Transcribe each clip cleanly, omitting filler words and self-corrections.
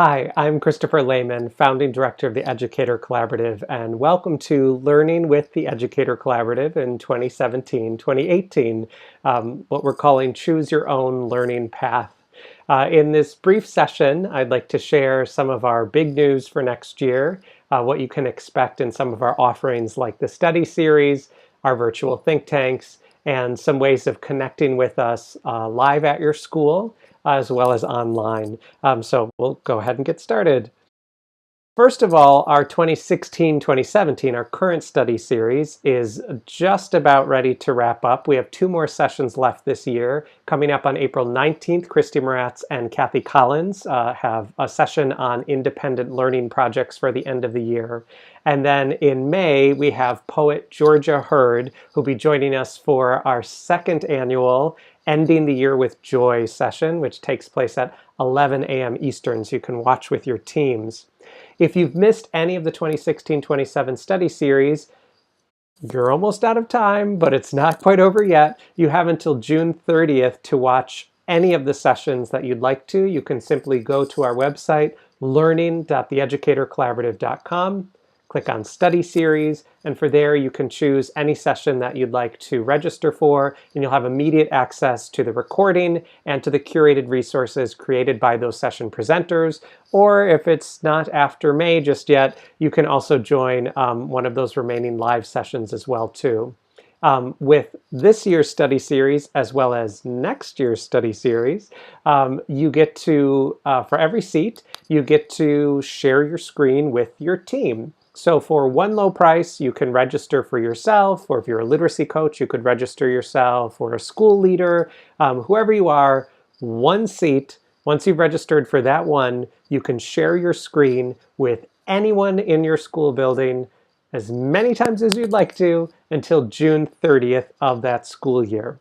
Hi, I'm Christopher Lehman, Founding Director of the Educator Collaborative, and welcome to Learning with the Educator Collaborative in 2017-2018, what we're calling Choose Your Own Learning Path. In this brief session, I'd like to share some of our big news for next year, what you can expect in some of our offerings like the study series, our virtual think tanks, and some ways of connecting with us live at your school, as well as online. So we'll go ahead and get started. First of all, our 2016-2017, our current study series, is just about ready to wrap up. We have 2 more sessions left this year. Coming up on April 19th, Christy Moratz and Kathy Collins have a session on independent learning projects for the end of the year. And then in May, we have poet Georgia Hurd, who'll be joining us for our 2nd annual Ending the Year with Joy session, which takes place at 11 a.m. Eastern, so you can watch with your teams. If you've missed any of the 2016-27 study series, you're almost out of time, but it's not quite over yet. You have until June 30th to watch any of the sessions that you'd like to. You can simply go to our website, learning.theeducatorcollaborative.com, click on Study Series, and for there you can choose any session that you'd like to register for, and you'll have immediate access to the recording and to the curated resources created by those session presenters. Or if it's not after May just yet, you can also join one of those remaining live sessions as well too. With this year's study series, as well as next year's study series, you get to, for every seat, you get to share your screen with your team. So for one low price, you can register for yourself, or if you're a literacy coach, you could register yourself, or a school leader, whoever you are, one seat. Once you've registered for that one, you can share your screen with anyone in your school building as many times as you'd like to until June 30th of that school year.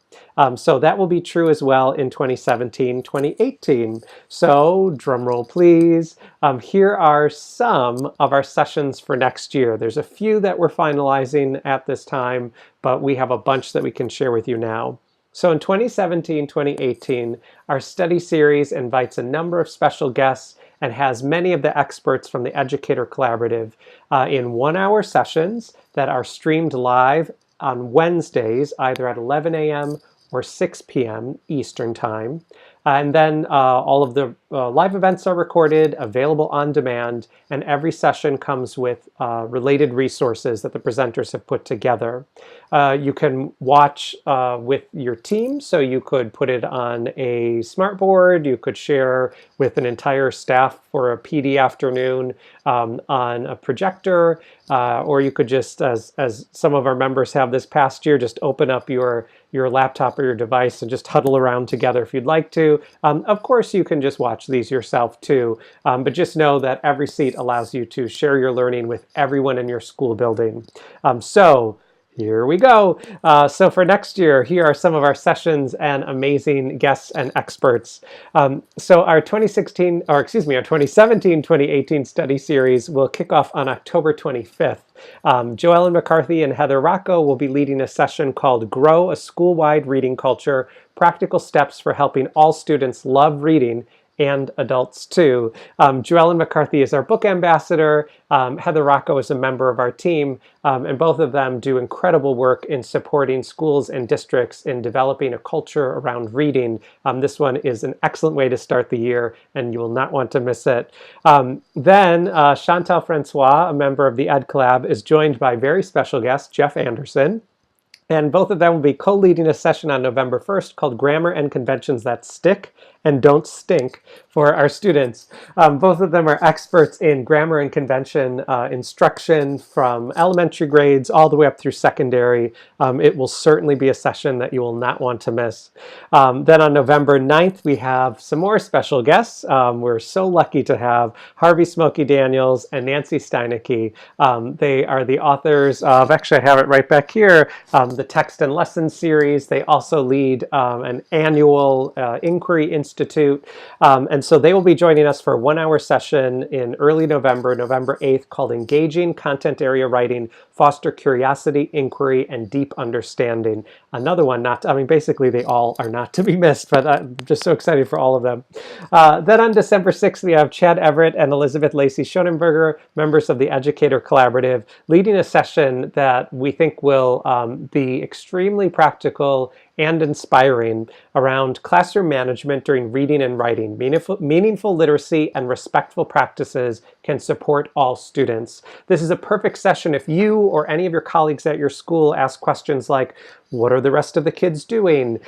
So that will be true as well in 2017-2018. So drum roll please. Here are some of our sessions for next year. There's a few that we're finalizing at this time, but we have a bunch that we can share with you now. So in 2017-2018, our study series invites a number of special guests and has many of the experts from the Educator Collaborative in 1-hour sessions that are streamed live on Wednesdays, either at 11 a.m. or 6 p.m. Eastern Time. And then all of the live events are recorded, available on demand, and every session comes with related resources that the presenters have put together. You can watch with your team, so you could put it on a smartboard, you could share with an entire staff for a PD afternoon on a projector, or you could just, as some of our members have this past year, just open up your laptop or your device and just huddle around together if you'd like to. Of course, you can just watch these yourself too, but just know that every seat allows you to share your learning with everyone in your school building. So here we go. So for next year, here are some of our sessions and amazing guests and experts. So our 2017-2018 study series will kick off on October 25th. Joellen McCarthy and Heather Rocco will be leading a session called Grow a School-Wide Reading Culture, Practical Steps for Helping All Students Love Reading and Adults too. Joellen McCarthy is our book ambassador. Heather Rocco is a member of our team, and both of them do incredible work in supporting schools and districts in developing a culture around reading. This one is an excellent way to start the year, and you will not want to miss it. Then Chantal Francois, a member of the TheEdCollab, is joined by very special guest Jeff Anderson. And both of them will be co-leading a session on November 1st called Grammar and Conventions That Stick and Don't Stink for our students. Both of them are experts in grammar and convention instruction from elementary grades all the way up through secondary. It will certainly be a session that you will not want to miss. Then on November 9th, we have some more special guests. We're so lucky to have Harvey Smokey Daniels and Nancy Steinecke. They are the authors of, actually I have it right back here, the Text and Lesson series. They also lead an annual Inquiry Institute. And so they will be joining us for a 1-hour session in early November, November 8th, called Engaging Content Area Writing foster curiosity, inquiry, and deep understanding. Another one, basically they all are not to be missed, but I'm just so excited for all of them. Then on December 6th, we have Chad Everett and Elizabeth Lacey Schonenberger, members of the Educator Collaborative, leading a session that we think will be extremely practical and inspiring around classroom management during reading and writing. Meaningful literacy and respectful practices can support all students. This is a perfect session if you or any of your colleagues at your school ask questions like, what are the rest of the kids doing?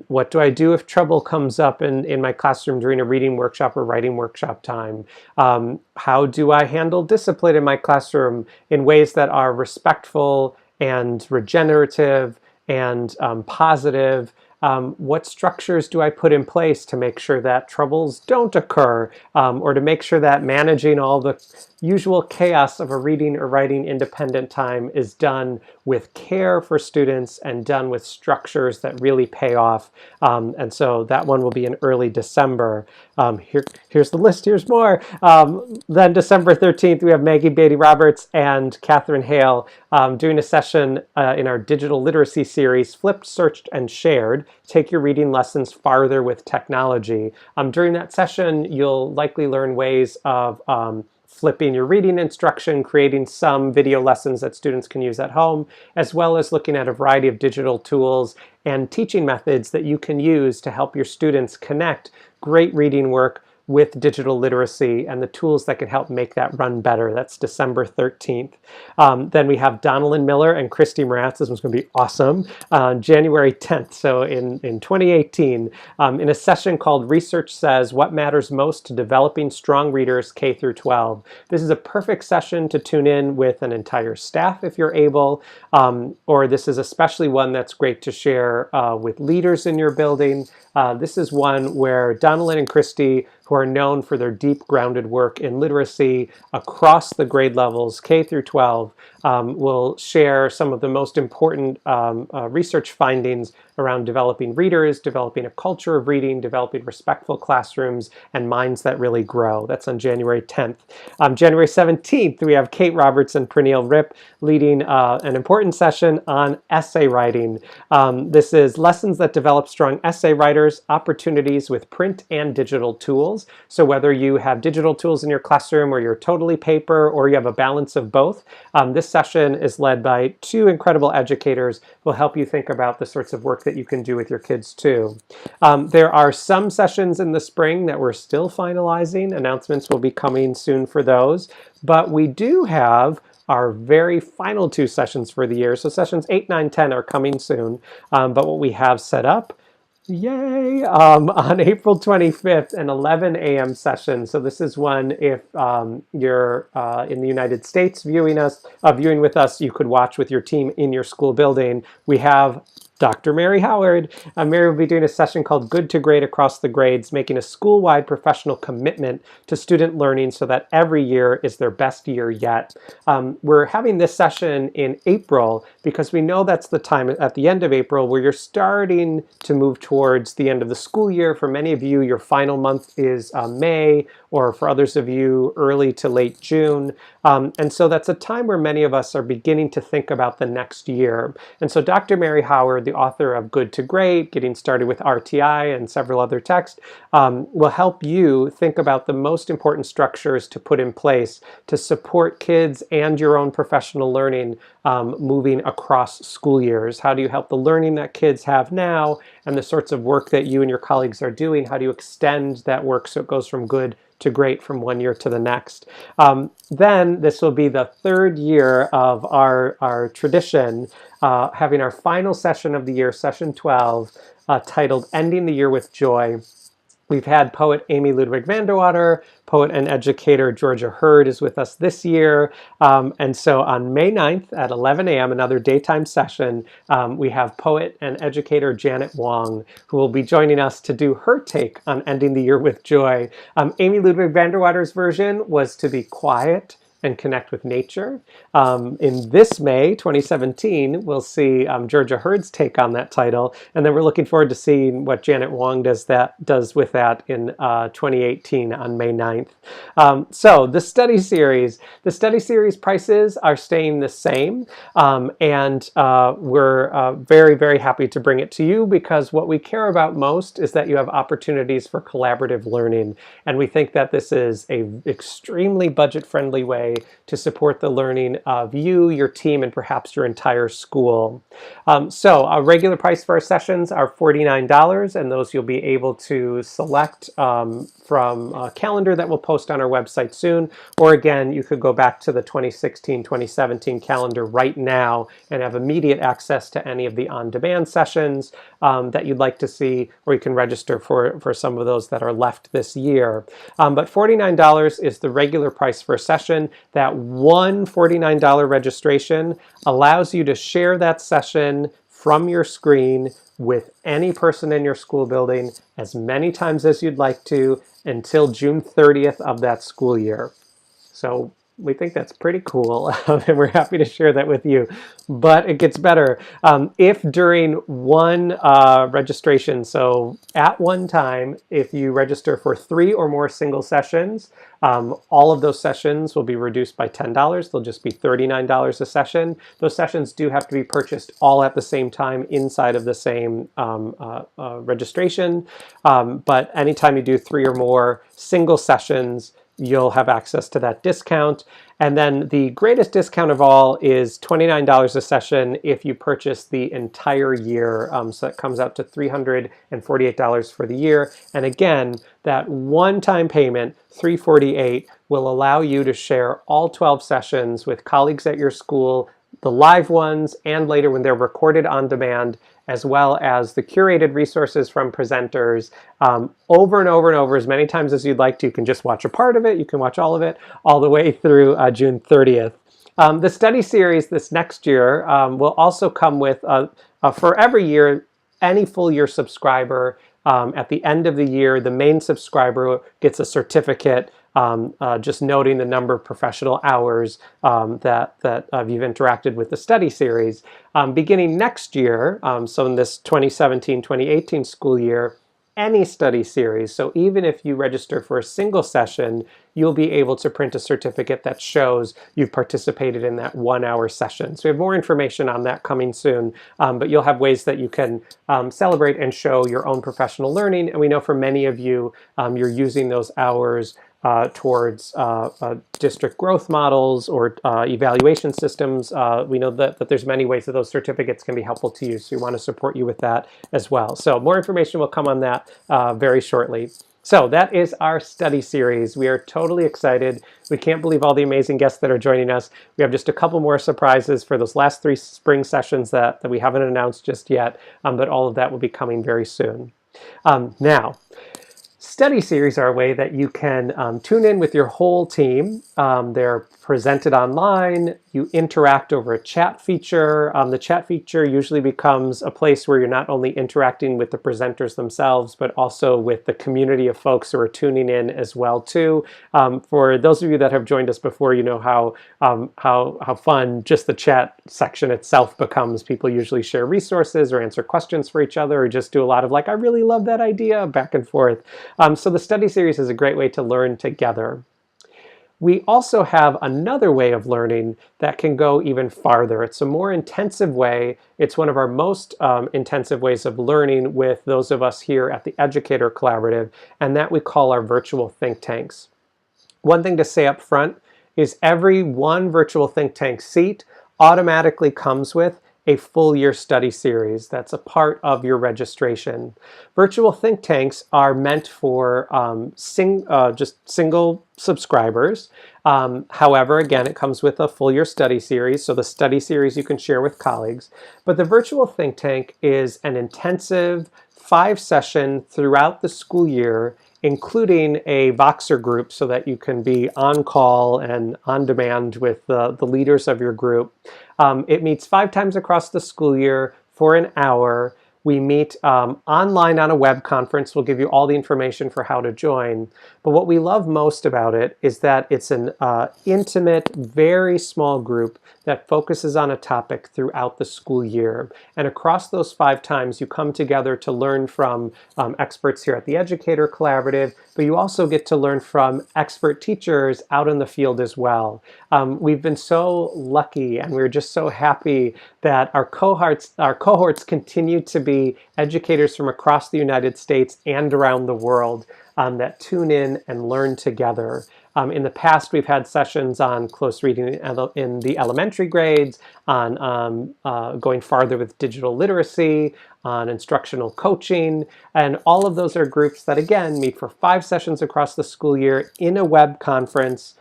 What do I do if trouble comes up in my classroom during a reading workshop or writing workshop time? How do I handle discipline in my classroom in ways that are respectful and regenerative and positive? What structures do I put in place to make sure that troubles don't occur, or to make sure that managing all the usual chaos of a reading or writing independent time is done with care for students and done with structures that really pay off. And so that one will be in early December. Here's the list, here's more. Then December 13th, we have Maggie Beatty-Roberts and Catherine Hale doing a session in our digital literacy series, Flipped, Searched, and Shared. Take your reading lessons farther with technology. During that session, you'll likely learn ways of flipping your reading instruction, creating some video lessons that students can use at home, as well as looking at a variety of digital tools and teaching methods that you can use to help your students connect great reading work with digital literacy and the tools that can help make that run better. That's December 13th. Then we have Donalyn Miller and Christy Moratz. This one's going to be awesome. January 10th, so in 2018, in a session called Research Says, What Matters Most to Developing Strong Readers K through 12. This is a perfect session to tune in with an entire staff if you're able, or this is especially one that's great to share with leaders in your building. This is one where Donalyn and Christy, who are known for their deep grounded work in literacy across the grade levels, K through 12, will share some of the most important research findings around developing readers, developing a culture of reading, developing respectful classrooms, and minds that really grow. That's on January 10th. January 17th, we have Kate Roberts and Pernille Ripp leading an important session on essay writing. This is Lessons that Develop Strong Essay Writers, Opportunities with Print and Digital Tools. So whether you have digital tools in your classroom or you're totally paper or you have a balance of both, this session is led by two incredible educators who will help you think about the sorts of work that you can do with your kids too. There are some sessions in the spring that we're still finalizing. Announcements will be coming soon for those, but we do have our very final two sessions for the year. So sessions 8, 9, 10 are coming soon, but what we have set up, yay, on April 25th, an 11 a.m. session. So this is one if you're in the United States viewing with us, you could watch with your team in your school building. We have Dr. Mary Howard. Mary will be doing a session called Good to Great Across the Grades, making a school-wide professional commitment to student learning so that every year is their best year yet. We're having this session in April because we know that's the time at the end of April where you're starting to move towards the end of the school year. For many of you, your final month is May, or for others of you, early to late June. And so that's a time where many of us are beginning to think about the next year. And so Dr. Mary Howard, the author of Good to Great, Getting Started with RTI, and several other texts, will help you think about the most important structures to put in place to support kids and your own professional learning moving across school years. How do you help the learning that kids have now and the sorts of work that you and your colleagues are doing? How do you extend that work so it goes from good to great from one year to the next? Then this will be the third year of our tradition, having our final session of the year, session 12, titled Ending the Year with Joy. We've had poet Amy Ludwig Vanderwater, poet and educator Georgia Hurd is with us this year. And so on May 9th at 11 a.m., another daytime session, we have poet and educator Janet Wong, who will be joining us to do her take on Ending the Year with Joy. Amy Ludwig Vanderwater's version was to be quiet and connect with nature. In this May 2017, we'll see Georgia Hurd's take on that title, and then we're looking forward to seeing what Janet Wong does with that in 2018 on May 9th. So the study series prices are staying the same, and we're very, very happy to bring it to you because what we care about most is that you have opportunities for collaborative learning, and we think that this is an extremely budget-friendly way to support the learning of you, your team, and perhaps your entire school. So a regular price for our sessions are $49, and those you'll be able to select from a calendar that we'll post on our website soon, or again, you could go back to the 2016-2017 calendar right now and have immediate access to any of the on-demand sessions that you'd like to see, or you can register for some of those that are left this year. But $49 is the regular price for a session. That one $49 registration allows you to share that session from your screen with any person in your school building as many times as you'd like to until June 30th of that school year. So we think that's pretty cool, and we're happy to share that with you. But it gets better. If during one registration, so at one time, if you register for 3 or more single sessions, all of those sessions will be reduced by $10. They'll just be $39 a session. Those sessions do have to be purchased all at the same time inside of the same registration. But anytime you do 3 or more single sessions, you'll have access to that discount. And then the greatest discount of all is $29 a session if you purchase the entire year. So that comes out to $348 for the year. And again, that one-time payment, $348, will allow you to share all 12 sessions with colleagues at your school, the live ones, and later when they're recorded on demand, as well as the curated resources from presenters over and over and over as many times as you'd like to. You can just watch a part of it, you can watch all of it, all the way through June 30th. The study series this next year will also come with, for every year, any full year subscriber, at the end of the year, the main subscriber gets a certificate just noting the number of professional hours that you've interacted with the study series. Beginning next year, so in this 2017-2018 school year, any study series, so even if you register for a single session, you'll be able to print a certificate that shows you've participated in that 1-hour session. So we have more information on that coming soon, but you'll have ways that you can celebrate and show your own professional learning. And we know for many of you, you're using those hours towards district growth models or evaluation systems. We know that there's many ways that those certificates can be helpful to you, so we want to support you with that as well. So more information will come on that very shortly. So that is our study series. We are totally excited. We can't believe all the amazing guests that are joining us. We have just a couple more surprises for those last 3 spring sessions that we haven't announced just yet, but all of that will be coming very soon. Now, study series are a way that you can tune in with your whole team. They're presented online. You interact over a chat feature. The chat feature usually becomes a place where you're not only interacting with the presenters themselves, but also with the community of folks who are tuning in as well too. For those of you that have joined us before, you know how fun just the chat section itself becomes. People usually share resources or answer questions for each other, or just do a lot of like, I really love that idea, back and forth. So the study series is a great way to learn together. We also have another way of learning that can go even farther. It's a more intensive way. It's one of our most intensive ways of learning with those of us here at the Educator Collaborative, and that we call our virtual think tanks. One thing to say up front is every one virtual think tank seat automatically comes with a full year study series. That's a part of your registration. Virtual think tanks are meant for just single subscribers. However, again, it comes with a full year study series, so the study series you can share with colleagues. But the virtual think tank is an intensive 5-session throughout the school year, including a Voxer group so that you can be on call and on demand with the leaders of your group. It meets 5 times across the school year for an hour. We meet online on a web conference. We'll give you all the information for how to join. But what we love most about it is that it's an intimate, very small group that focuses on a topic throughout the school year. And across those 5 times, you come together to learn from experts here at the Educator Collaborative, but you also get to learn from expert teachers out in the field as well. We've been so lucky, and we're just so happy that our cohorts continue to be educators from across the United States and around the world that tune in and learn together. In the past, we've had sessions on close reading in the elementary grades, on going farther with digital literacy, on instructional coaching, and all of those are groups that, again, meet for 5 sessions across the school year in a web conference.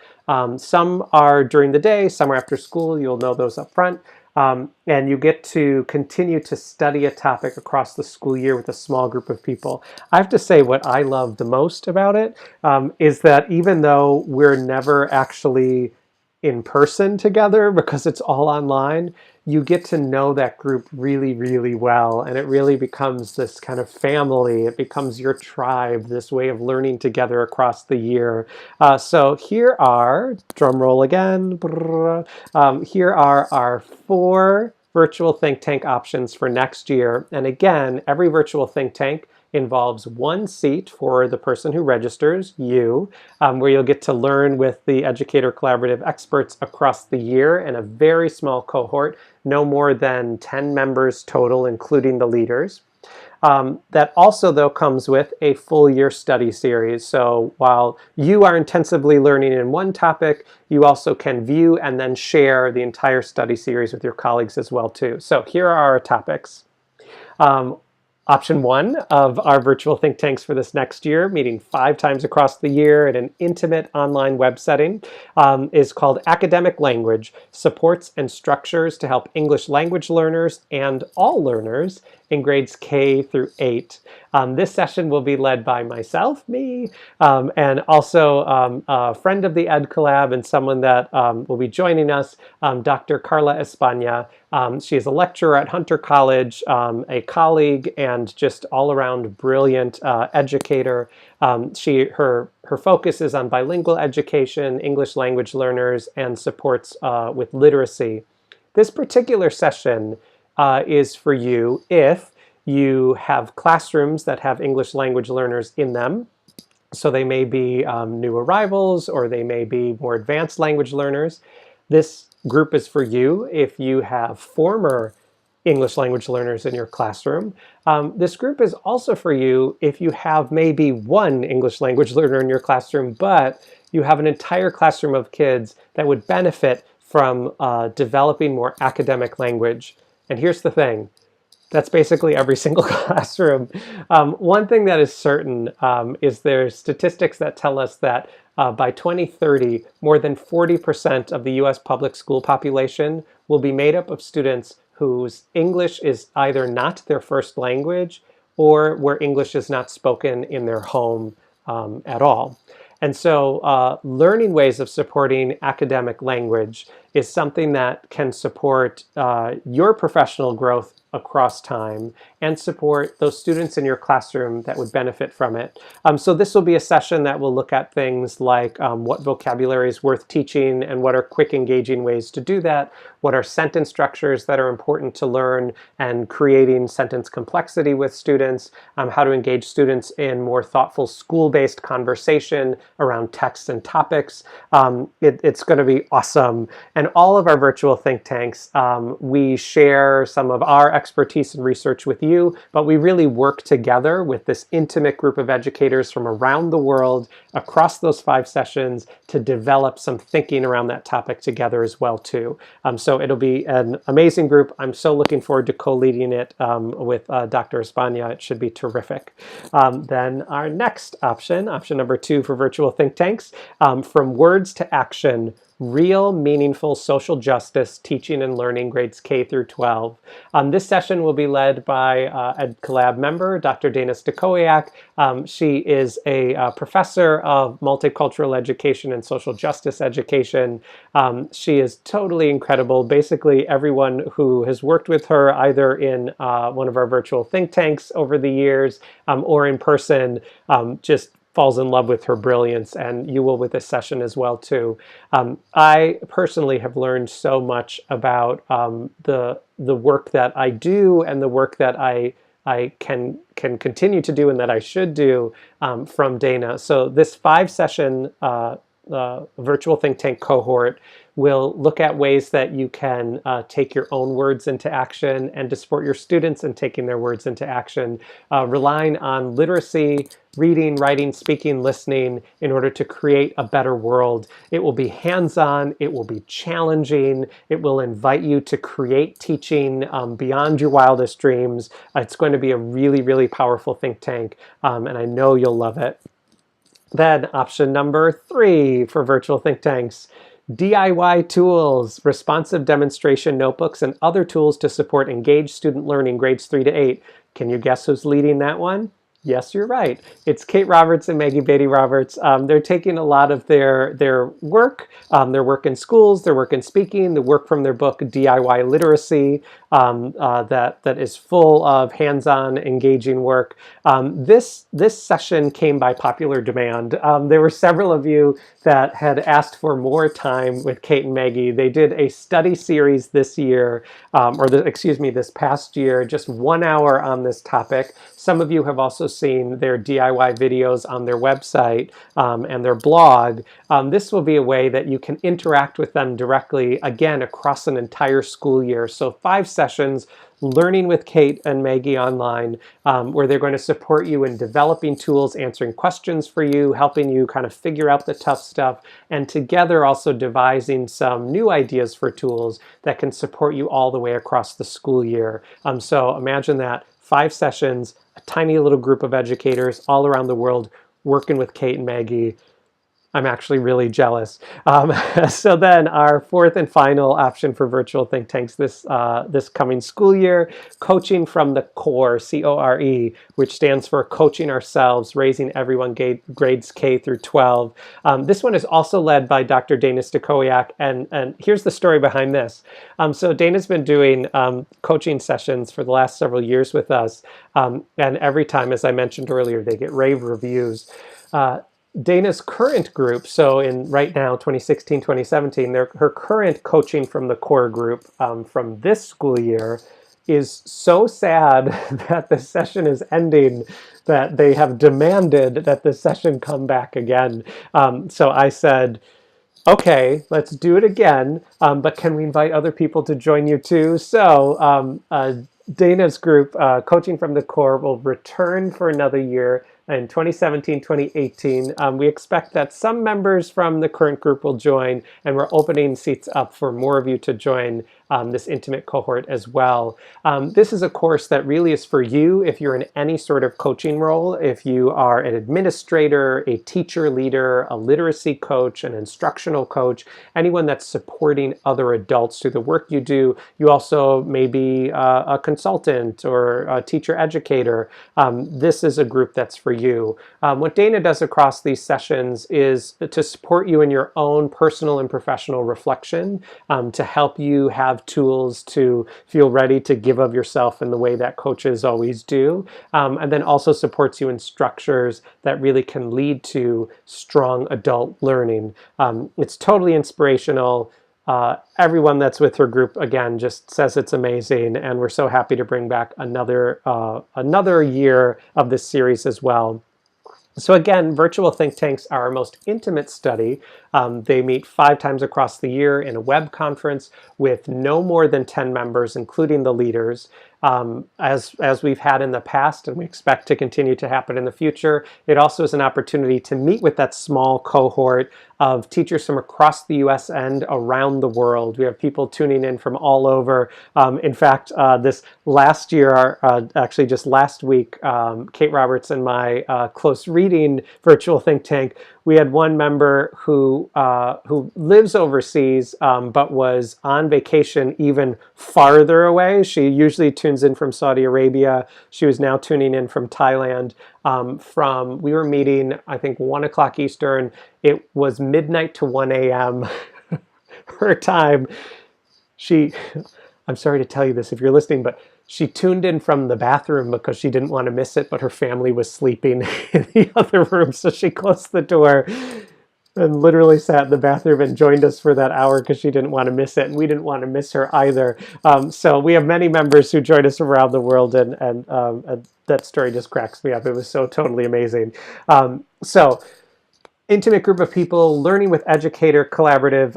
Some are during the day, some are after school. You'll know those up front. And you get to continue to study a topic across the school year with a small group of people. I have to say what I love the most about it is that even though we're never actually in person together because it's all online, you get to know that group really, really well. And it really becomes this kind of family. It becomes your tribe, this way of learning together across the year. So here are, drum roll again, here are our 4 virtual think tank options for next year. And again, every virtual think tank involves 1 seat for the person who registers, you, where you'll get to learn with the Educator Collaborative experts across the year in a very small cohort, no more than 10 members total, including the leaders. That also, though, comes with a full year study series. So while you are intensively learning in one topic, you also can view and then share the entire study series with your colleagues as well, too. So here are our topics. Option 1 of our virtual think tanks for this next year, meeting 5 times across the year in an intimate online web setting, is called Academic Language: Supports and Structures to Help English Language Learners and All Learners in grades K through 8. This session will be led by myself, and also a friend of the TheEdCollab and someone that will be joining us, Dr. Carla España. She is a lecturer at Hunter College, a colleague, and just all-around brilliant educator. Her focus is on bilingual education, English language learners, and supports with literacy. This particular session is for you if you have classrooms that have English language learners in them. So they may be new arrivals, or they may be more advanced language learners. This group is for you if you have former English language learners in your classroom. This group is also for you if you have maybe 1 English language learner in your classroom, but you have an entire classroom of kids that would benefit from developing more academic language. And here's the thing. That's basically every single classroom. One thing that is certain is there's statistics that tell us that by 2030, more than 40% of the US public school population will be made up of students whose English is either not their first language or where English is not spoken in their home at all. And so learning ways of supporting academic language is something that can support your professional growth across time and support those students in your classroom that would benefit from it. So this will be a session that will look at things like what vocabulary is worth teaching and what are quick, engaging ways to do that, what are sentence structures that are important to learn, and creating sentence complexity with students, how to engage students in more thoughtful school-based conversation around texts and topics. It's going to be awesome. And all of our virtual think tanks, we share some of our expertise and research with you, but we really work together with this intimate group of educators from around the world across those 5 sessions to develop some thinking around that topic together as well, too. So it'll be an amazing group. I'm so looking forward to co-leading it with Dr. España. It should be terrific. Then our next option, option number 2 for virtual think tanks, From Words to Action: Real Meaningful Social Justice Teaching and Learning Grades K through 12. This session will be led by TheEdCollab member, Dr. Dana Stachowiak. She is a professor of multicultural education and social justice education. She is totally incredible. Basically, everyone who has worked with her, either in one of our virtual think tanks over the years or in person, just falls in love with her brilliance, and you will with this session as well too. I personally have learned so much about the work that I do and the work that I can continue to do and that I should do from Dana. So this 5-session virtual think tank cohort will look at ways that you can take your own words into action and to support your students in taking their words into action, relying on literacy, reading, writing, speaking, listening in order to create a better world. It will be hands-on, it will be challenging, it will invite you to create teaching beyond your wildest dreams. It's going to be a really, really powerful think tank, and I know you'll love it. Then option number 3 for virtual think tanks: DIY tools, responsive demonstration notebooks, and other tools to support engaged student learning grades 3 to 8. Can you guess who's leading that one? Yes, you're right. It's Kate Roberts and Maggie Beatty Roberts. They're taking a lot of their work in schools, their work in speaking, the work from their book DIY Literacy, that is full of hands-on, engaging work. This session came by popular demand. There were several of you that had asked for more time with Kate and Maggie. They did a study series this year, this past year, just 1 hour on this topic. Some of you have also seen their DIY videos on their website and their blog. This will be a way that you can interact with them directly, again, across an entire school year. So 5 sessions, learning with Kate and Maggie online, where they're going to support you in developing tools, answering questions for you, helping you kind of figure out the tough stuff, and together also devising some new ideas for tools that can support you all the way across the school year. So imagine that, 5 sessions, a tiny little group of educators all around the world working with Kate and Maggie. I'm actually really jealous. So then our 4th and final option for virtual think tanks this coming school year: coaching from the core, CORE, which stands for Coaching Ourselves, Raising Everyone Grades K through 12. This one is also led by Dr. Dana Stachowiak, and here's the story behind this. So Dana's been doing coaching sessions for the last several years with us, and every time, as I mentioned earlier, they get rave reviews. Dana's current group, so in right now, 2016, 2017, her current Coaching from the Core group from this school year is so sad that the session is ending that they have demanded that the session come back again. So I said, okay, let's do it again, but can we invite other people to join you too? So Dana's group, Coaching from the Core, will return for another year in 2017, 2018. We expect that some members from the current group will join, and we're opening seats up for more of you to join this intimate cohort as well. This is a course that really is for you if you're in any sort of coaching role. If you are an administrator, a teacher leader, a literacy coach, an instructional coach, anyone that's supporting other adults through the work you do. You also may be a consultant or a teacher educator. This is a group that's for you. What Dana does across these sessions is to support you in your own personal and professional reflection, to help you have tools to feel ready to give of yourself in the way that coaches always do, and then also supports you in structures that really can lead to strong adult learning. It's totally inspirational. Everyone that's with her group, again, just says it's amazing, and we're so happy to bring back another year of this series as well. So again, virtual think tanks are our most intimate study. They meet 5 times across the year in a web conference with no more than 10 members, including the leaders. As we've had in the past, and we expect to continue to happen in the future, it also is an opportunity to meet with that small cohort of teachers from across the US and around the world. We have people tuning in from all over. In fact, this last year, actually just last week, Kate Roberts and my close reading virtual think tank, we had one member who lives overseas, but was on vacation even farther away. She usually tunes in from Saudi Arabia. She was now tuning in from Thailand. We were meeting, I think, 1 o'clock Eastern. It was midnight to 1 a.m. her time. I'm sorry to tell you this if you're listening, but she tuned in from the bathroom because she didn't want to miss it, but her family was sleeping in the other room. So she closed the door and literally sat in the bathroom and joined us for that hour because she didn't want to miss it. And we didn't want to miss her either. So we have many members who join us around the world, and that story just cracks me up. It was so totally amazing. Intimate group of people learning with Educator Collaborative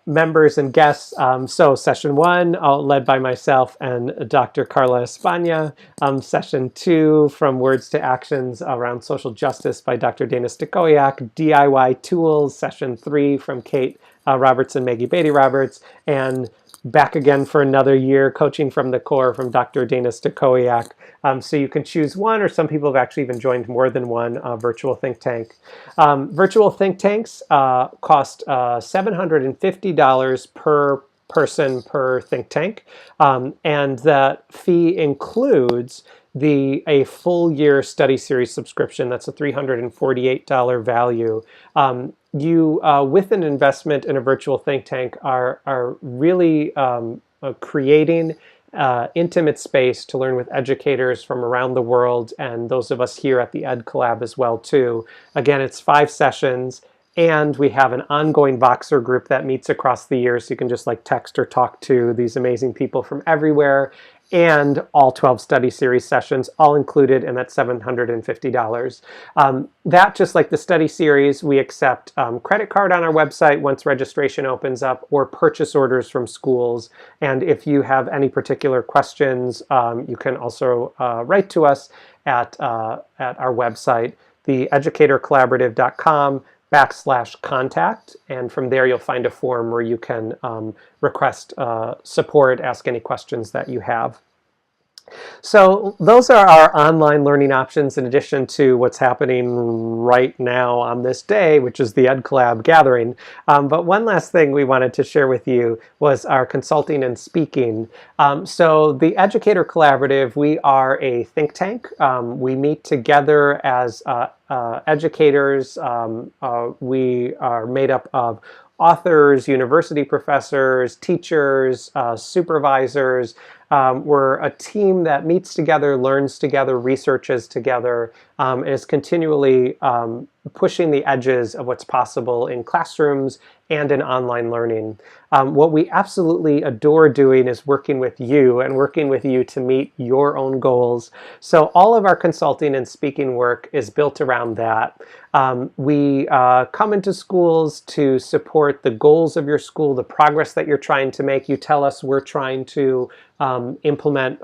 members and guests. So session 1, led by myself and Dr. Carla Espana. Session 2, from Words to Actions around social justice by Dr. Dana Stakoyak. DIY tools. Session 3 from Kate Roberts and Maggie Beatty Roberts. And back again for another year, coaching from the core from Dr. Dana Stakoyak. So you can choose one, or some people have actually even joined more than one virtual think tank. Virtual think tanks cost $750 per person per think tank, and that fee includes a full year study series subscription. That's a $348 value. You, with an investment in a virtual think tank, are really creating intimate space to learn with educators from around the world, and those of us here at the TheEdCollab as well too. Again, it's 5 sessions, and we have an ongoing Voxer group that meets across the year, so you can just like text or talk to these amazing people from everywhere. And all 12 study series sessions, all included in that $750. That, just like the study series, we accept credit card on our website once registration opens up, or purchase orders from schools. And if you have any particular questions, you can also write to us at our website, theeducatorcollaborative.com/contact, and from there you'll find a form where you can request support, ask any questions that you have. So those are our online learning options, in addition to what's happening right now on this day, which is the TheEdCollab gathering. But one last thing we wanted to share with you was our consulting and speaking. So the Educator Collaborative, we are a think tank. We meet together as educators. We are made up of authors, university professors, teachers, supervisors. We're a team that meets together, learns together, researches together, and is continually pushing the edges of what's possible in classrooms and in online learning. What we absolutely adore doing is working with you, and working with you to meet your own goals. So all of our consulting and speaking work is built around that. We come into schools to support the goals of your school, the progress that you're trying to make. You tell us, we're trying to implement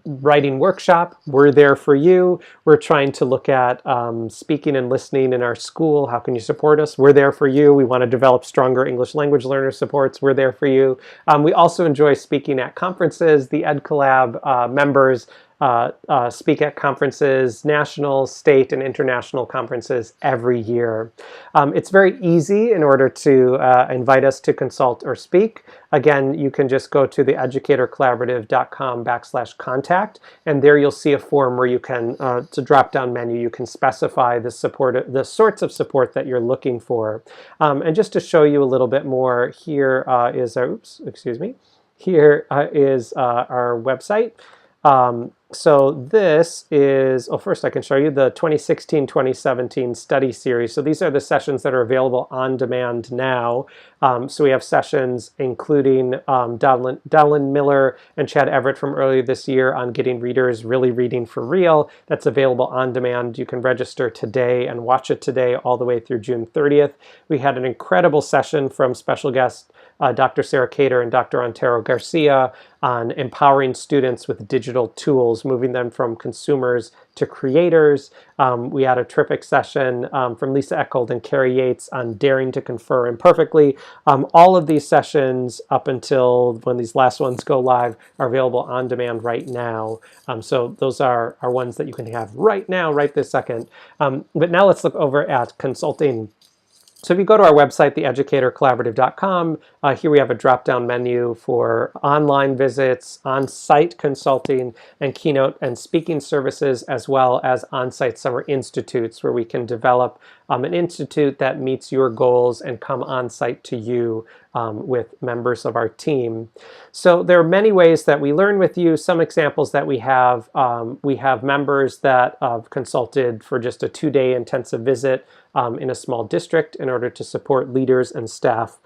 writing workshop, we're there for you. We're trying to look at speaking and listening in our school. How can you support us? We're there for you. We want to develop stronger English language learner supports. We're there for you. We also enjoy speaking at conferences. The TheEdCollab members speak at conferences, national, state, and international conferences every year. It's very easy in order to invite us to consult or speak. Again, you can just go to theeducatorcollaborative.com/contact, and there you'll see a form where you can, it's a drop-down menu, you can specify the sorts of support that you're looking for. And just to show you a little bit more, here is our, here is our website. So this is, first I can show you the 2016-2017 study series. So these are the sessions that are available on demand now. So we have sessions including Dallin Miller and Chad Everett from earlier this year on getting readers really reading for real. That's available on demand. You can register today and watch it today all the way through June 30th. We had an incredible session from special guests Dr. Sarah Cater and Dr. Antero Garcia on empowering students with digital tools schools, moving them from consumers to creators. We had a terrific session from Lisa Eckold and Carrie Yates on daring to confer imperfectly. All of these sessions up until when these last ones go live are available on demand right now. So those are ones that you can have right now, right this second. But now let's look over at consulting. So if you go to our website, TheEducatorCollaborative.com, here we have a drop-down menu for online visits, on-site consulting, and keynote and speaking services, as well as on-site summer institutes where we can develop an institute that meets your goals and come on-site to you with members of our team. So there are many ways that we learn with you. Some examples that we have members that have consulted for just a 2-day intensive visit in a small district in order to support leaders and staff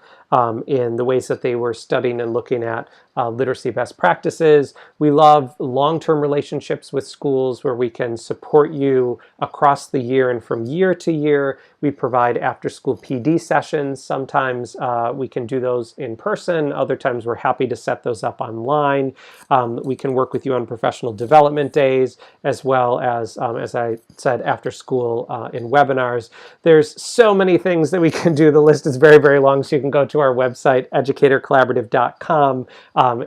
in the ways that they were studying and looking at literacy best practices. We love long-term relationships with schools where we can support you across the year and from year to year. We provide after-school PD sessions. Sometimes we can do those in person. Other times we're happy to set those up online. We can work with you on professional development days, as well as I said, after school in webinars. There's so many things that we can do. The list is very, very long, so you can go to our website, educatorcollaborative.com,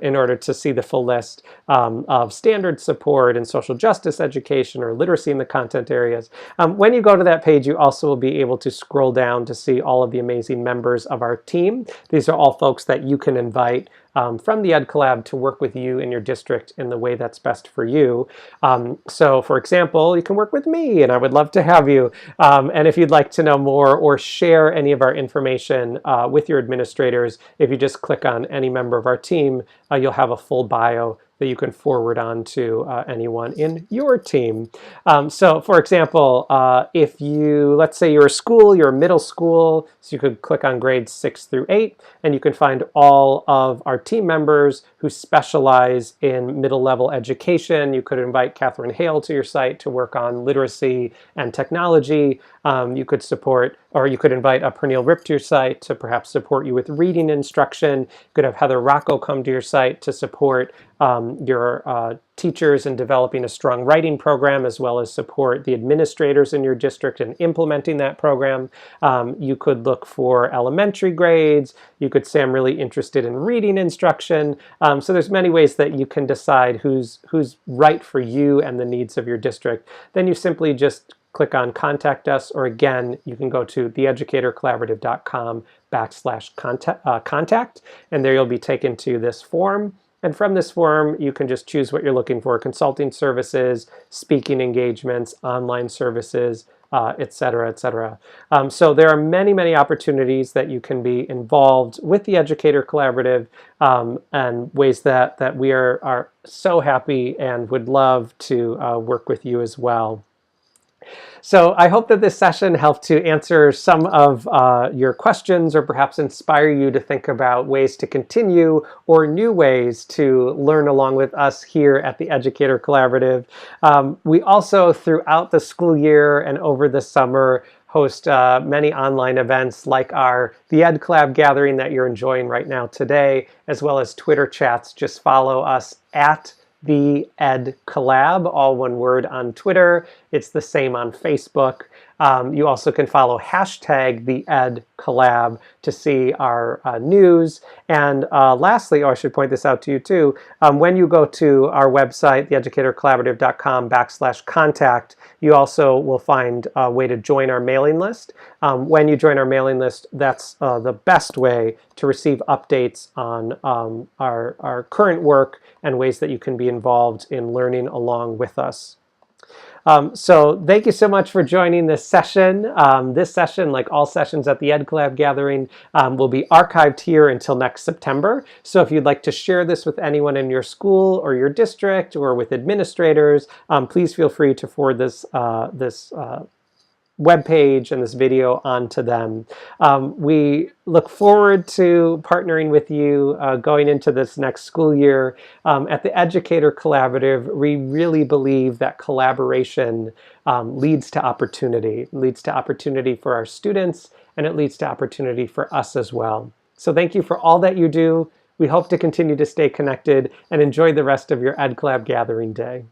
in order to see the full list of standard support in social justice education or literacy in the content areas. When you go to that page, you also will be able to scroll down to see all of the amazing members of our team. These are all folks that you can invite from the TheEdCollab to work with you in your district in the way that's best for you. So for example, you can work with me, and I would love to have you. And if you'd like to know more or share any of our information with your administrators, if you just click on any member of our team, you'll have a full bio that you can forward on to anyone in your team. So for example, if let's say you're a school, you're a middle school, so you could click on grades 6 through 8, and you can find all of our team members who specialize in middle level education. You could invite Catherine Hale to your site to work on literacy and technology. You could invite Pernille Rip to your site to perhaps support you with reading instruction. You could have Heather Rocco come to your site to support your teachers in developing a strong writing program, as well as support the administrators in your district in implementing that program. You could look for elementary grades. You could say, I'm really interested in reading instruction. So there's many ways that you can decide who's right for you and the needs of your district. Then you simply just click on Contact Us, or again, you can go to theeducatorcollaborative.com/contact, and there you'll be taken to this form. And from this form, you can just choose what you're looking for: consulting services, speaking engagements, online services, et cetera, et cetera. So there are many, many opportunities that you can be involved with the Educator Collaborative, and ways that we are so happy and would love to work with you as well. So I hope that this session helped to answer some of your questions, or perhaps inspire you to think about ways to continue or new ways to learn along with us here at the Educator Collaborative. We also, throughout the school year and over the summer, host many online events like our TheEdCollab gathering that you're enjoying right now today, as well as Twitter chats. Just follow us at TheEdCollab, all one word, on Twitter. It's the same on Facebook. You also can follow hashtag TheEdCollab to see our news. And lastly, I should point this out to you too, when you go to our website, theeducatorcollaborative.com/contact, you also will find a way to join our mailing list. When you join our mailing list, that's the best way to receive updates on our current work and ways that you can be involved in learning along with us. So thank you so much for joining this session. This session, like all sessions at the TheEdCollab gathering, will be archived here until next September. So if you'd like to share this with anyone in your school or your district or with administrators, please feel free to forward this webpage and this video onto them. We look forward to partnering with you going into this next school year. At the Educator Collaborative, we really believe that collaboration leads to opportunity. It leads to opportunity for our students, and it leads to opportunity for us as well. So thank you for all that you do. We hope to continue to stay connected, and enjoy the rest of your TheEdCollab gathering day.